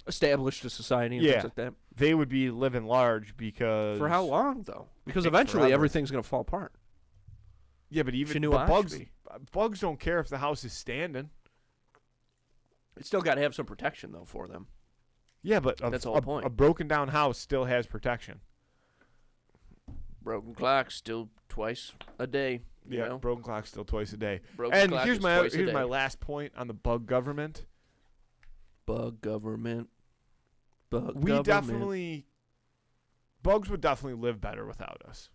established a society and Yeah. things like that. They would be living large because For how long though? Because think eventually forever. everything's gonna fall apart. Yeah, but even Chinua but Achebe. bugs don't care if the house is standing. It's still got to have some protection though for them. Yeah, but That's the whole point. A broken down house still has protection. Broken clock still twice a day. You Yeah, know? broken clock still twice a day. Broken And clock here's is my twice a here's day. my last point on the bug government. Bug government. Bug We government. definitely bugs would definitely live better without us.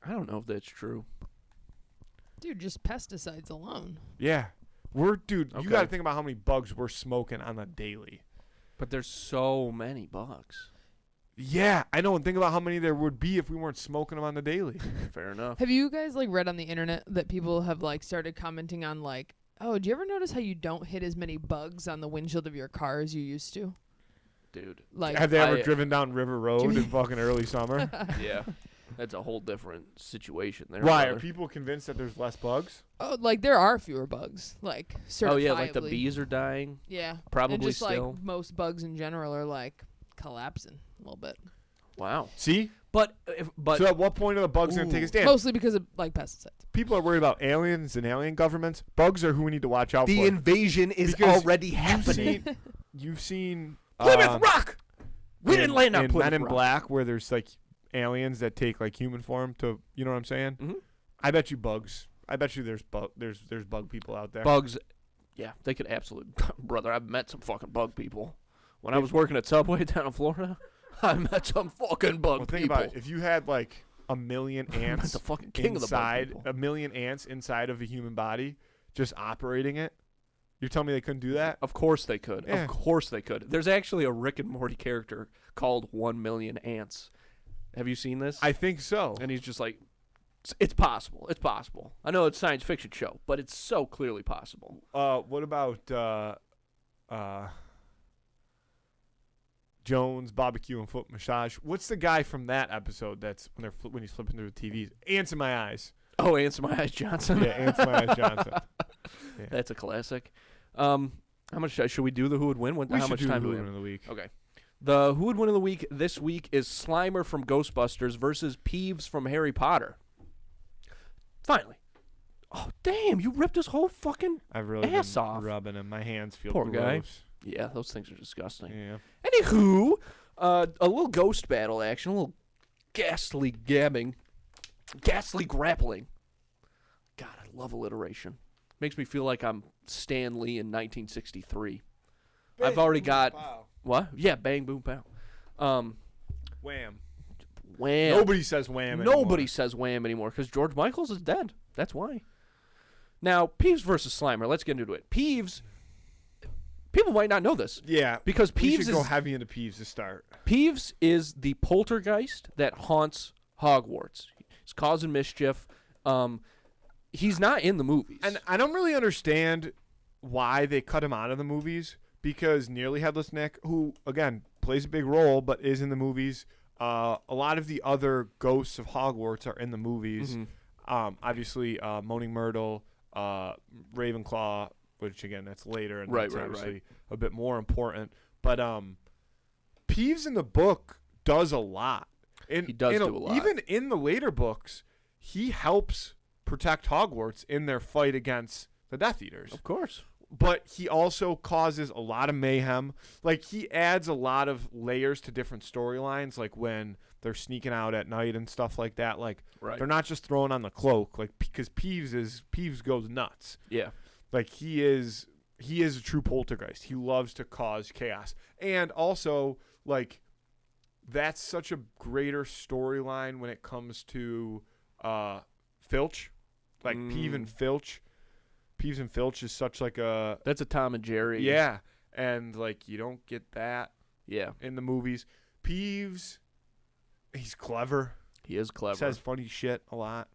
I don't know if that's true. Dude, just pesticides alone. Yeah. Dude, you Okay. got to think about how many bugs we're smoking on the daily. But there's so many bugs. Yeah, I know. And think about how many there would be if we weren't smoking them on the daily. Fair enough. Have you guys like read on the internet that people have like started commenting on like, oh, do you ever notice how you don't hit as many bugs on the windshield of your car as you used to? Dude. Like, Have they ever I- driven down River Road in fucking early summer? Yeah. That's a whole different situation there. Why? Are brother. people convinced that there's less bugs? oh, like there are fewer bugs, like certifiably. Oh yeah, like the bees are dying. Yeah, Probably and just still. like most bugs in general are like collapsing a little bit, Wow. See? But So at what point are the bugs going to take a Ooh. stand? mostly because of like pesticides. People are worried about aliens and alien governments. Bugs are who we need to watch out the for. invasion is Because already happening. You've seen Plymouth Rock. We in- didn't land on in Plymouth Men in Rock. Black, where there's like aliens that take like human form to, you know what I'm saying? Mhm. I bet you bugs. I bet you there's bug people out there. Bugs. Yeah, they could absolutely. Brother, I've met some fucking bug people. When I was working at Subway down in Florida, I met some fucking bug Well, think people. about it. If you had like a million I met ants the fucking king inside, of the bug people. a million ants inside of a human body, just operating it, you're telling me they couldn't do that? Of course they could. Yeah. Of course they could. There's actually a Rick and Morty character called 1 Million Ants. Have you seen this? I think so. And he's just like, it's possible. It's possible. I know it's a science fiction show, but it's so clearly possible. What about Jones Barbecue and Foot Massage? What's the guy from that episode that's when he's flipping through the TVs? Ants in my eyes. Oh, Answer My Eyes Johnson. Yeah, Ants in my eyes Johnson. Yeah. That's a classic. How much should we do the Who Would Win? We How should much do time Who do we Would have? Win of the week. Okay. The Who Would Win of the Week this week is Slimer from Ghostbusters versus Peeves from Harry Potter. Finally. Oh, damn. You ripped his whole fucking... I've really Ass been off. rubbing him. My hands feel Poor guy. gross. Yeah, those things are disgusting. Yeah. Anywho, a little ghost battle action, a little ghastly grappling. God, I love alliteration. Makes me feel like I'm Stan Lee in 1963. I've already got what? Yeah, bang boom pow. Wham. Wham. Nobody says wham anymore. Nobody says wham anymore because George Michaels is dead. That's why. Now, Peeves versus Slimer. Let's get into it. Peeves. People might not know this. Yeah. Because We Peeves should go is heavy into Peeves to start. Peeves is the poltergeist that haunts Hogwarts. He's causing mischief. He's not in the movies. And I don't really understand why they cut him out of the movies, because Nearly Headless Nick, who, again, plays a big role but is in the movies, a lot of the other ghosts of Hogwarts are in the movies. Mhm. Obviously, Moaning Myrtle, Ravenclaw, which, again, that's later, and Right, that's right, obviously right. a bit more important. But Peeves in the book does a lot. He does do a lot. Even in the later books, he helps protect Hogwarts in their fight against the Death Eaters. Of course. But he also causes a lot of mayhem. Like, he adds a lot of layers to different storylines, like when they're sneaking out at night and stuff like that. Like, Right. they're not just throwing on the cloak, like, because Peeves goes nuts. Yeah. Like, he is a true poltergeist. He loves to cause chaos. And also, like, that's such a greater storyline when it comes to Filch. Like, Peeves and Filch. Peeves and Filch is such like a... That's a Tom and Jerry. Yeah. And, like, you don't get that Yeah. in the movies. Peeves, he's clever. He is clever. Says funny shit a lot.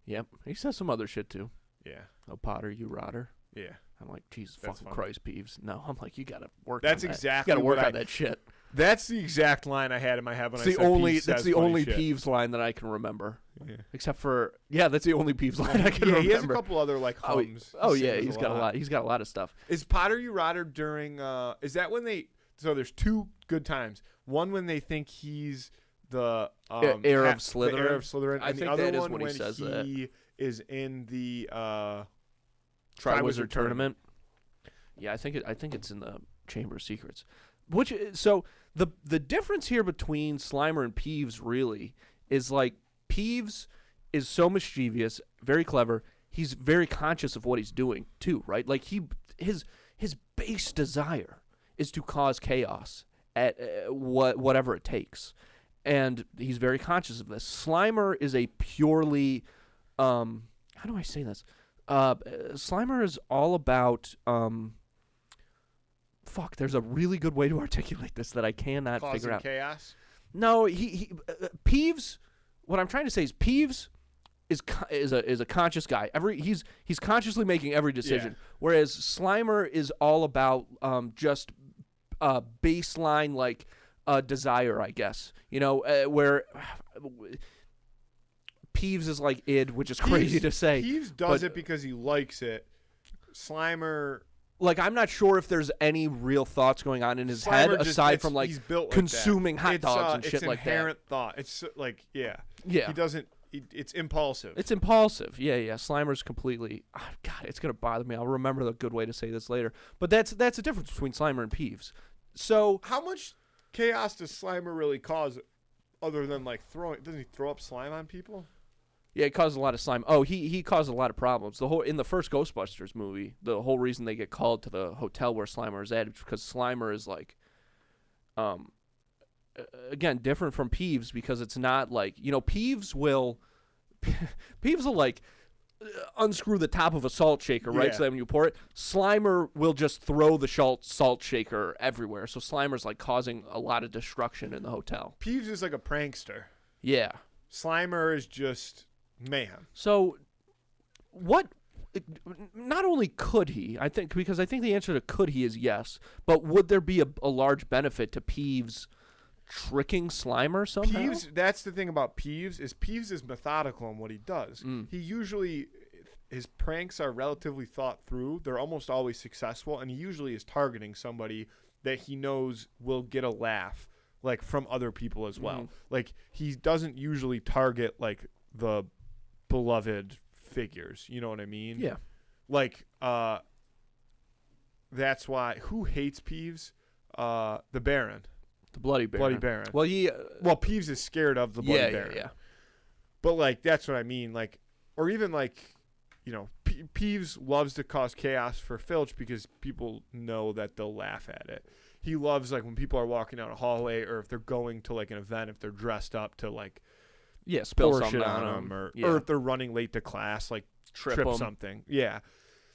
Yep. He says some other shit too. Yeah. Oh, Potter, you rotter. Yeah. I'm like, Jesus That's fucking funny. Christ, Peeves. No, I'm like, you gotta work. That's on that. exactly You gotta work what on that shit. That's the exact line I had in my head when I said Peeves That's says the funny only shit. Peeves line that I can remember. Yeah. Except for that's the only Peeves line I can remember. He has a couple other like hums. Oh He yeah, sings he's got a lot. He's got a lot of stuff. Is Potter You Rotter during? Is that when they? So there's two good times. One when they think he's the heir of Slytherin. The heir of Slytherin. I and think the other that is one when he says that. he is in the Triwizard Tournament. Yeah, I think it's in the Chamber of Secrets. So the difference here between Slimer and Peeves really is like Peeves is so mischievous, very clever. He's very conscious of what he's doing too, right? Like his base desire is to cause chaos at whatever it takes, and he's very conscious of this. Slimer is a purely how do I say this? Slimer is all about there's a really good way to articulate this that I cannot figure out. Chaos. No, Peeves. What I'm trying to say is Peeves is a conscious guy. He's consciously making every decision, whereas Slimer is all about just baseline like desire, I guess. Where Peeves is like id, which is crazy to say. Peeves does it because he likes it. Slimer. Like, I'm not sure if there's any real thoughts going on in his head aside from, like, consuming hot dogs and shit like that. It's inherent thought. It's, like, yeah. Yeah. He doesn't, it's impulsive. It's impulsive. Yeah. Slimer's completely, God, it's going to bother me. I'll remember the good way to say this later. But that's the difference between Slimer and Peeves. So. How much chaos does Slimer really cause other than, like, doesn't he throw up slime on people? Yeah, it caused a lot of slime. Oh, he caused a lot of problems. In the first Ghostbusters movie, the whole reason they get called to the hotel where Slimer is at is because Slimer is like, again, different from Peeves because it's not like Peeves will like unscrew the top of a salt shaker, right? Yeah. So that when you pour it, Slimer will just throw the salt shaker everywhere. So Slimer's like causing a lot of destruction in the hotel. Peeves is like a prankster. Yeah. Slimer is just mayhem. So, not only could he, I think the answer to could he is yes, but would there be a large benefit to Peeves tricking Slimer somehow? That's the thing about Peeves is methodical in what he does. He usually, his pranks are relatively thought through. They're almost always successful, and he usually is targeting somebody that he knows will get a laugh, like from other people as well. Like he doesn't usually target like the beloved figures, you know what I mean? Yeah. Like that's why who hates Peeves? The Baron. The Bloody Baron. Well, Peeves is scared of the Bloody Baron. Yeah. But like that's what I mean, like or even like Peeves loves to cause chaos for Filch because people know that they'll laugh at it. He loves like when people are walking down a hallway or if they're going to like an event, if they're dressed up to like spill pour something shit on them or if they're running late to class, like trip something. Yeah.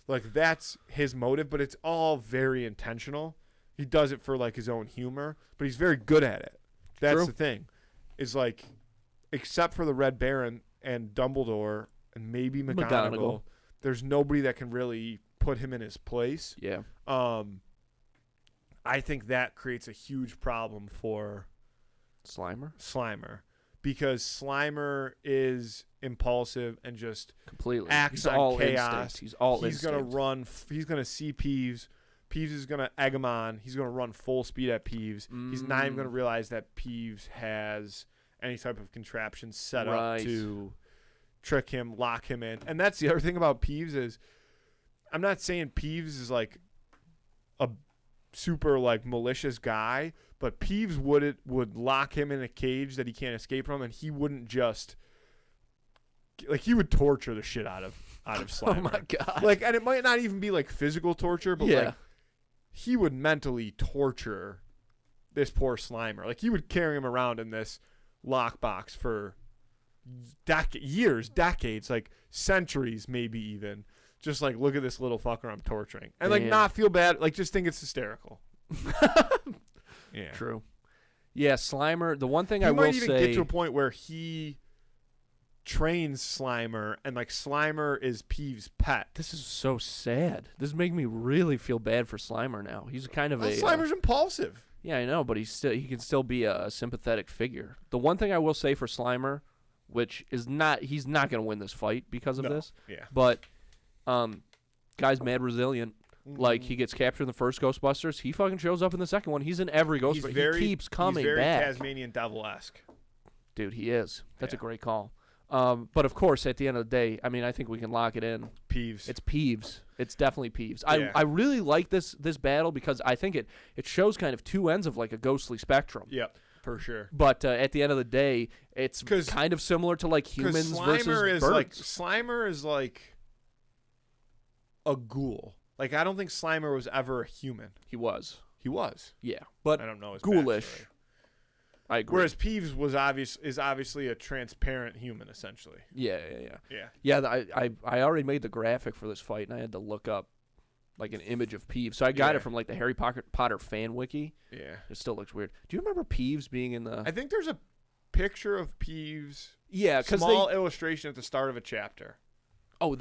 Like that's his motive, but it's all very intentional. He does it for like his own humor, but he's very good at it. That's True. The thing. Is like except for the Red Baron and Dumbledore and maybe McGonagall, there's nobody that can really put him in his place. Yeah. I think that creates a huge problem for Slimer. Because Slimer is impulsive and just completely acts on chaos. Instinct. He's all He's instinct. gonna run. He's gonna see Peeves. Peeves is gonna egg him on. He's gonna run full speed at Peeves. He's not even gonna realize that Peeves has any type of contraption set up to trick him, lock him in. And that's the other thing about Peeves is, I'm not saying Peeves is like a super like malicious guy, but Peeves would lock him in a cage that he can't escape from, and he wouldn't just like he would torture the shit out of Slimer. Oh my god! Like, and it might not even be like physical torture, but like he would mentally torture this poor Slimer. Like he would carry him around in this lockbox for years, decades, like centuries, maybe even. Just like, look at this little fucker I'm torturing. And like not feel bad, like just think it's hysterical. Yeah. True. Yeah, Slimer, the one thing I will say... He might even get to a point where he trains Slimer, and like Slimer is Peeves' pet. This is so sad. This is making me really feel bad for Slimer now. He's kind of Slimer's impulsive. Yeah, I know, but he can still be a sympathetic figure. The one thing I will say for Slimer, which is he's not going to win this fight because of this. Yeah. But guy's mad resilient. Like, he gets captured in the first Ghostbusters. He fucking shows up in the second one. He's in every Ghostbusters. He keeps coming he's very back. Tasmanian Devil-esque. Dude, he is. That's a great call. But, of course, at the end of the day, I mean, I think we can lock it in. Peeves. It's Peeves. It's definitely Peeves. Yeah. I really like this battle because I think it shows kind of two ends of, like, a ghostly spectrum. Yep, for sure. But at the end of the day, it's kind of similar to, like, humans versus birds. Slimer is like a ghoul. Like, I don't think Slimer was ever a human. He was. Yeah. But I don't know his ghoulish. backstory. I agree. Whereas Peeves is obviously a transparent human, essentially. Yeah. Yeah. I already made the graphic for this fight, and I had to look up, like, an image of Peeves. So I got it from, like, the Harry Potter fan wiki. Yeah. It still looks weird. Do you remember Peeves being in the... I think there's a picture of Peeves. Yeah, because small illustration at the start of a chapter. Oh,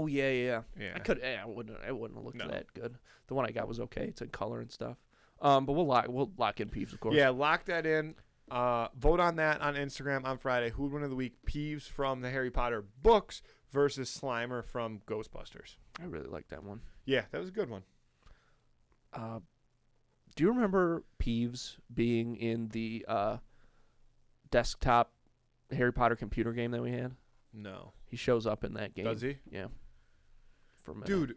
yeah. Yeah. I wouldn't have looked that good. The one I got was okay. It's in color and stuff. But we'll lock in Peeves, of course. Yeah, lock that in. Vote on that on Instagram on Friday. Who would win of the week? Peeves from the Harry Potter books versus Slimer from Ghostbusters. I really like that one. Yeah, that was a good one. Do you remember Peeves being in the desktop Harry Potter computer game that we had? No. He shows up in that game. Does he? Yeah. For a minute. Dude,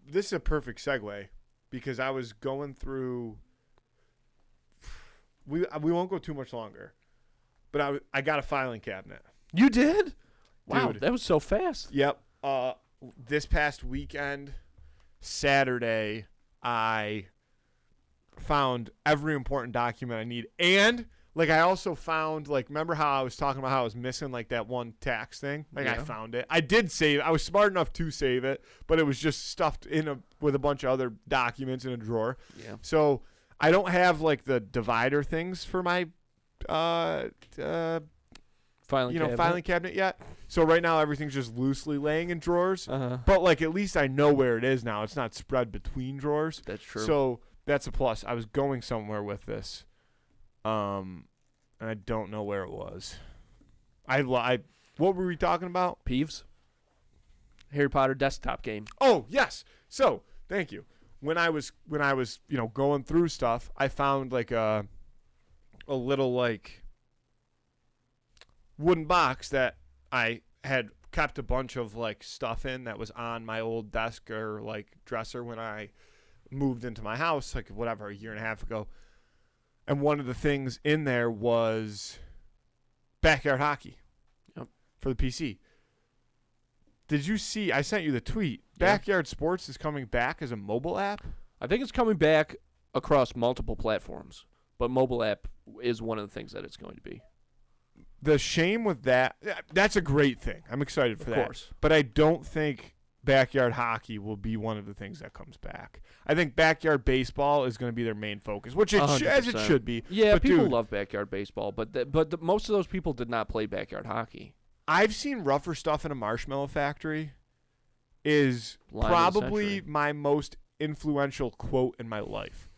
this is a perfect segue because I was going through. We won't go too much longer, but I got a filing cabinet. You did? Wow, Dude. that was so fast. Yep. This past weekend, Saturday, I found every important document I need, and like I also found remember how I was talking about how I was missing like that one tax thing? I found it. I did save it. I was smart enough to save it, but it was just stuffed with a bunch of other documents in a drawer. Yeah. So I don't have like the divider things for my filing cabinet yet. So right now everything's just loosely laying in drawers. But like at least I know where it is now. It's not spread between drawers. That's true. So that's a plus. I was going somewhere with this. And I don't know where it was. What were we talking about? Peeves. Harry Potter desktop game. Oh, yes. So, thank you. When I was going through stuff, I found like a little like wooden box that I had kept a bunch of like stuff in that was on my old desk or like dresser when I moved into my house like a year and a half ago. And one of the things in there was backyard hockey for the PC. Did you see? I sent you the tweet. Yeah. Backyard Sports is coming back as a mobile app. I think it's coming back across multiple platforms, but mobile app is one of the things that it's going to be. The shame with that's a great thing. I'm excited for that. Of course. But I don't think backyard hockey will be one of the things that comes back. I think backyard baseball is going to be their main focus, which as it should be. Yeah, but people love backyard baseball, but most of those people did not play backyard hockey. I've seen rougher stuff in a marshmallow factory is probably my most influential quote in my life.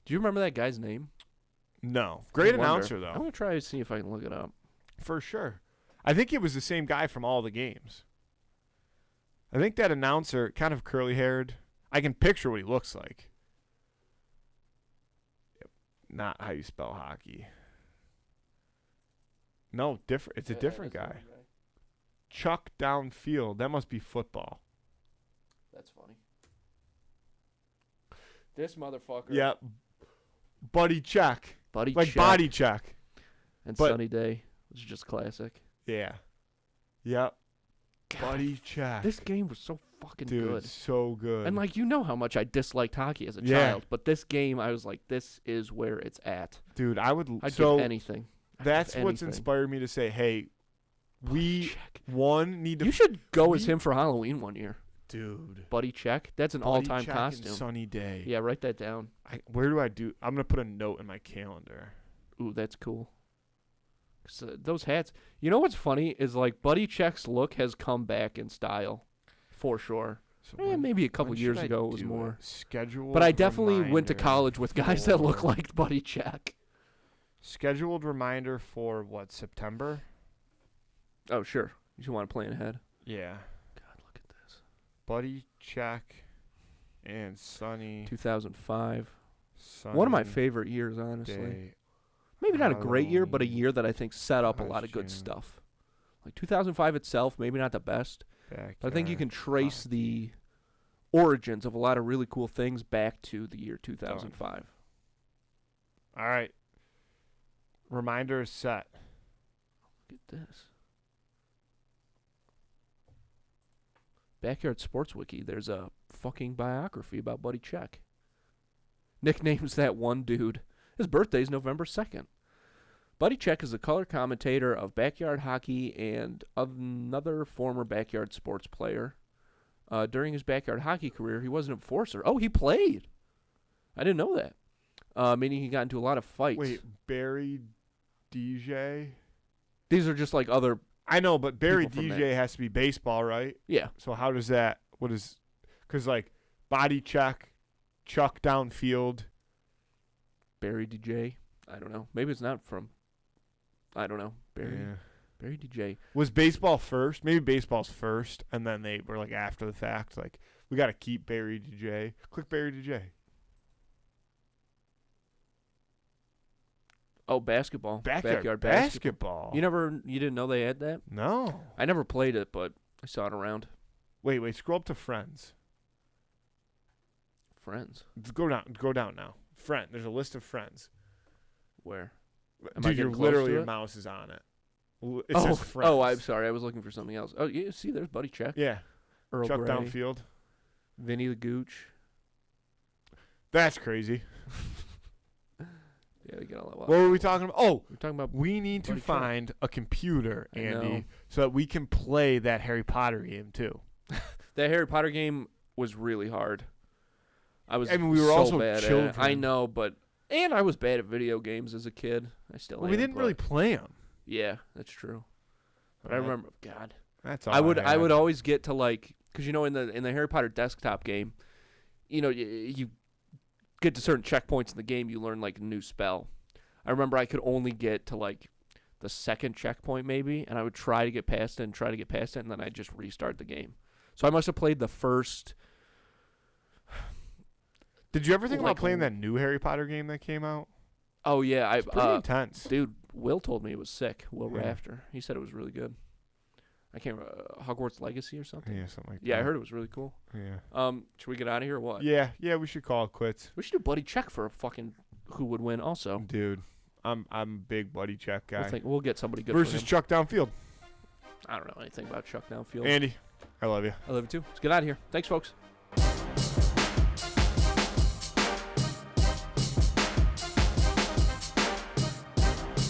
Do you remember that guy's name? No. Great announcer, though. I'm going to try to see if I can look it up. For sure. I think it was the same guy from all the games. I think that announcer, kind of curly-haired, I can picture what he looks like. Not how you spell hockey. No, different. It's a different guy. Chuck downfield. That must be football. That's funny. This motherfucker. Yeah. Buddy check. Buddy like check. Body check. And Sunny Day, which is just classic. Yeah. Yep. Buddy check. This game was so fucking good. Dude, so good. And like, you know how much I disliked hockey as a child, but this game, I was like, this is where it's at. Dude, I'd give anything. That's what's inspired me to say, hey, we need to. You should go as him for Halloween one year. Dude. Buddy check. That's an all-time costume. Sunny Day. Yeah, write that down. Where do I do? I'm going to put a note in my calendar. Ooh, that's cool. Those hats. You know what's funny is like Buddy Check's look has come back in style, for sure. So maybe a couple when years should I ago it was do more. Scheduled. But I definitely went to reminder college with guys that look for- like Buddy Check. Scheduled reminder for what, September? Oh, sure. You want to plan ahead? Yeah. God, look at this. Buddy Check and Sunny. 2005. Sunny One of my favorite years, honestly. Day. Maybe not a great year, but a Halloween year that I think set up a lot of good costume. stuff. Like 2005 itself, maybe not the best, but I think you can trace the origins of a lot of really cool things back to the year 2005. All right. Reminder is set. Look at this. Backyard Sports Wiki, there's a fucking biography about Buddy Check. Nicknames that one dude. His birthday's November 2nd. Buddy Check is the color commentator of backyard hockey and another former backyard sports player. During his backyard hockey career, he was an enforcer. Oh, he played. I didn't know that. Meaning he got into a lot of fights. Wait, Barry DJ? These are just like other... I know, but Barry People from DJ has to be baseball, right? Yeah. So how does that, what is, because like Body Check, Chuck downfield. Barry DJ. I don't know. Maybe it's not from... I don't know. Barry DJ. Was baseball first? Maybe baseball's first, and then they were like after the fact, like, we got to keep Barry DJ. Click Barry DJ. Oh, basketball. Backyard basketball. basketball. You didn't know they had that? No. I never played it, but I saw it around. Wait, scroll up to Friends. Friends. Go down now. Friend. There's a list of friends. Where? Am I Dude, you're getting close literally, to your it? mouse is on it. It says Friends. Oh, I'm sorry. I was looking for something else. Oh, yeah, see, there's Buddy Check. Yeah. Earl Chuck Grey. downfield. Vinny the Gooch. That's crazy. Yeah, we got a lot. What were we talking about? Oh, We're talking about... we need to Buddy Check. find a computer, I know. Andy, so that we can play that Harry Potter game too. That Harry Potter game was really hard. I mean, we were so also bad children. at it. I know, but... And I was bad at video games as a kid. I still Well, am. we didn't but- really play them. Yeah, that's true. But I remember... God. That's all I would had. always get to like, because you know in the Harry Potter desktop game, you know you get to certain checkpoints in the game, you learn like a new spell. I remember I could only get to like the second checkpoint maybe, and I would try to get past it and then I'd just restart the game. So I must have played the first. Did you ever think like about playing that new Harry Potter game that came out? Oh yeah, It's pretty intense. dude, Will told me it was sick. Will Yeah. Rafter, he said it was really good. I can't remember Hogwarts Legacy or something. Yeah, something like that. Yeah, I heard it was really cool. Yeah. Should we get out of here or what? Yeah, we should call it quits. We should do Buddy Check for a fucking who would win also. Dude, I'm a big Buddy Check guy. We'll get somebody good Versus for him. Chuck downfield. I don't know anything about Chuck downfield. Andy, I love you. I love you too. Let's get out of here. Thanks, folks.